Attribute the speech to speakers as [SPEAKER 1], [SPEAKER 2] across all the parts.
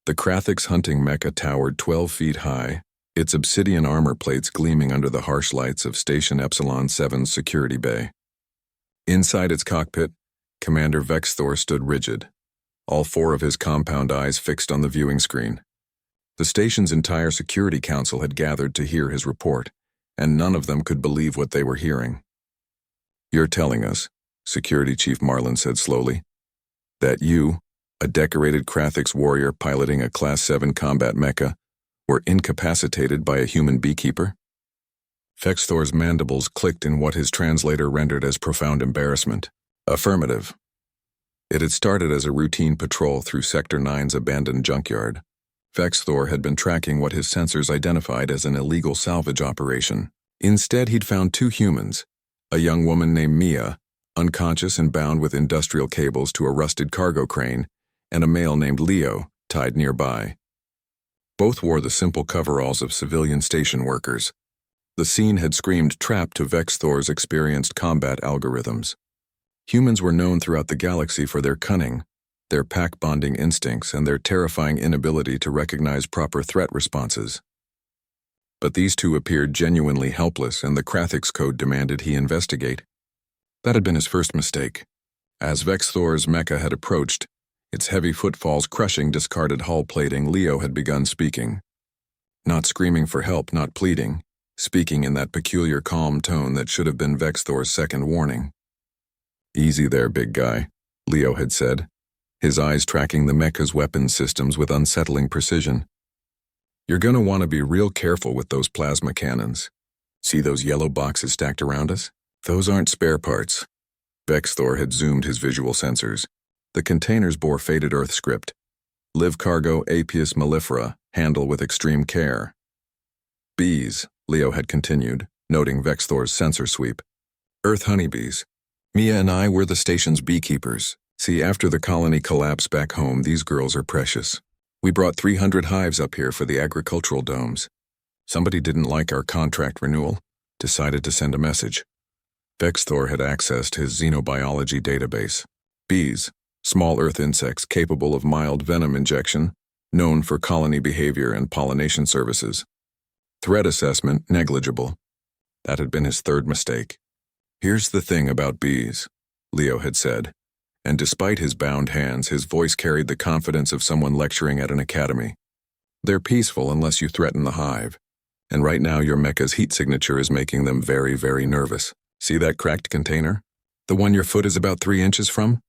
[SPEAKER 1] The Krathix hunting mecha towered 12 feet high, its obsidian armor plates gleaming under the harsh lights of Station Epsilon 7's security bay. Inside its cockpit, Commander Vexthor stood rigid, all four of his compound eyes fixed on the viewing screen. The station's entire security council had gathered to hear his report, and none of them could believe what they were hearing. "You're telling us," Security Chief Marlin said slowly, "that you, a decorated Krathix warrior piloting a Class 7 combat mecha, were incapacitated by a human beekeeper?" Vexthor's mandibles clicked in what his translator rendered as profound embarrassment. "Affirmative." It had started as a routine patrol through Sector 9's abandoned junkyard. Vexthor had been tracking what his sensors identified as an illegal salvage operation. Instead, he'd found two humans, a young woman named Mia, unconscious and bound with industrial cables to a rusted cargo crane, and a male named Leo, tied nearby. Both wore the simple coveralls of civilian station workers. The scene had screamed trap to Vexthor's experienced combat algorithms. Humans were known throughout the galaxy for their cunning, their pack-bonding instincts, and their terrifying inability to recognize proper threat responses. But these two appeared genuinely helpless, and the Krathix Code demanded he investigate. That had been his first mistake. As Vexthor's mecha had approached, its heavy footfalls crushing discarded hull plating, Leo had begun speaking. Not screaming for help, not pleading, speaking in that peculiar calm tone that should have been Vexthor's second warning. "Easy there, big guy," Leo had said, his eyes tracking the mecha's weapons systems with unsettling precision. "You're gonna want to be real careful with those plasma cannons. See those yellow boxes stacked around us? Those aren't spare parts." Vexthor had zoomed his visual sensors. The containers bore faded Earth script. "Live cargo Apius mellifera, handle with extreme care." "Bees," Leo had continued, noting Vexthor's sensor sweep. "Earth honeybees. Mia and I were the station's beekeepers. See, after the colony collapsed back home, these girls are precious. We brought 300 hives up here for the agricultural domes. Somebody didn't like our contract renewal, decided to send a message." Vexthor had accessed his xenobiology database. Bees, small Earth insects capable of mild venom injection, known for colony behavior and pollination services. Threat assessment negligible. That had been his third mistake. "Here's the thing about bees," Leo had said, and despite his bound hands, his voice carried the confidence of someone lecturing at an academy. "They're peaceful unless you threaten the hive, and right now your mecha's heat signature is making them very, very nervous. See that cracked container? The one your foot is about 3 inches from?"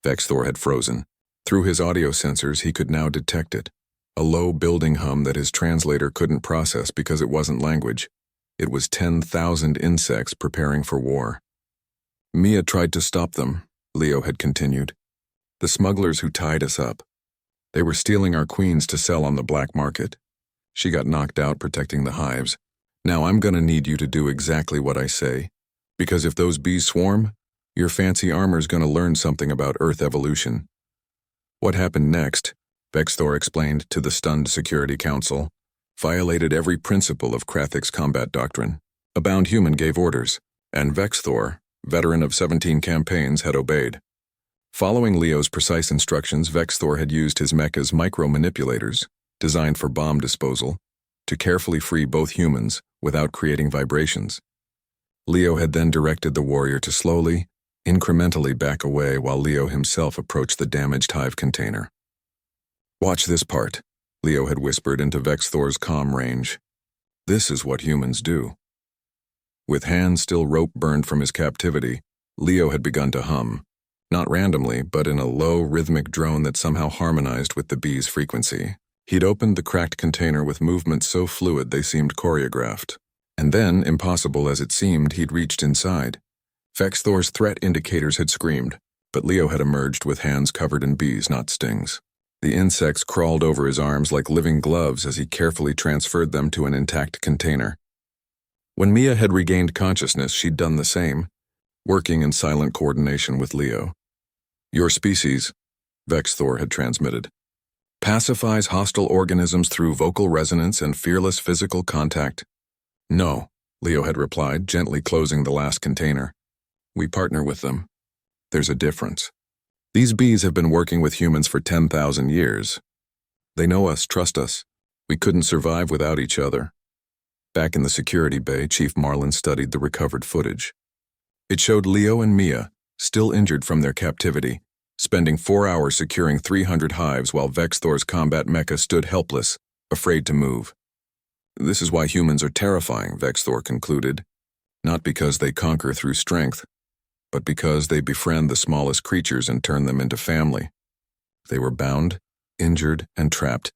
[SPEAKER 1] Vexthor had frozen. Through his audio sensors, he could now detect it. A low building hum that his translator couldn't process because it wasn't language. It was 10,000 insects preparing for war. "Mia tried to stop them," Leo had continued. "The smugglers who tied us up. They were stealing our queens to sell on the black market. She got knocked out protecting the hives. Now I'm gonna need you to do exactly what I say, because if those bees swarm, your fancy armor's gonna learn something about Earth evolution." What happened next, Vexthor explained to the stunned Security Council, violated every principle of Krathix combat doctrine. A bound human gave orders, and Vexthor, veteran of 17 campaigns, had obeyed. Following Leo's precise instructions, Vexthor had used his mecha's micro-manipulators, designed for bomb disposal, to carefully free both humans without creating vibrations. Leo had then directed the warrior to slowly, incrementally back away while Leo himself approached the damaged hive container. "Watch this part," Leo had whispered into Vexthor's comm range. "This is what humans do." With hands still rope-burned from his captivity, Leo had begun to hum, not randomly, but in a low, rhythmic drone that somehow harmonized with the bee's frequency. He'd opened the cracked container with movements so fluid they seemed choreographed. And then, impossible as it seemed, he'd reached inside. Vexthor's threat indicators had screamed, but Leo had emerged with hands covered in bees, not stings. The insects crawled over his arms like living gloves as he carefully transferred them to an intact container. When Mia had regained consciousness, she'd done the same, working in silent coordination with Leo. "Your species," Vexthor had transmitted, "pacifies hostile organisms through vocal resonance and fearless physical contact." "No," Leo had replied, gently closing the last container. "We partner with them. There's a difference. These bees have been working with humans for 10,000 years. They know us, trust us. We couldn't survive without each other. Back in the security bay, Chief Marlin studied the recovered footage. It showed Leo and Mia, still injured from their captivity, spending 4 hours securing 300 hives while Vexthor's combat mecha stood helpless, afraid to move. This is why humans are terrifying, Vexthor concluded. Not because they conquer through strength, but because they befriend the smallest creatures and turn them into family. They were bound, injured, and trapped,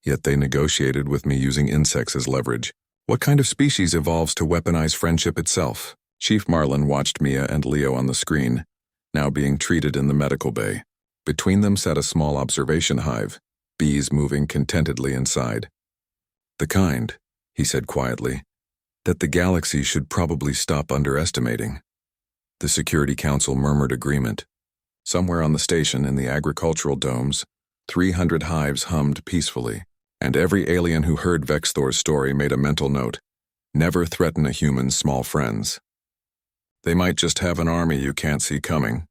[SPEAKER 1] yet they negotiated with me using insects as leverage. What kind of species evolves to weaponize friendship itself? Chief Marlin watched Mia and Leo on the screen, now being treated in the medical bay. Between them sat a small observation hive, bees moving contentedly inside. The kind, he said quietly, that the galaxy should probably stop underestimating. The Security Council murmured agreement. Somewhere on the station in the agricultural domes, 300 hives hummed peacefully, and every alien who heard Vexthor's story made a mental note: never threaten a human's small friends. They might just have an army you can't see coming,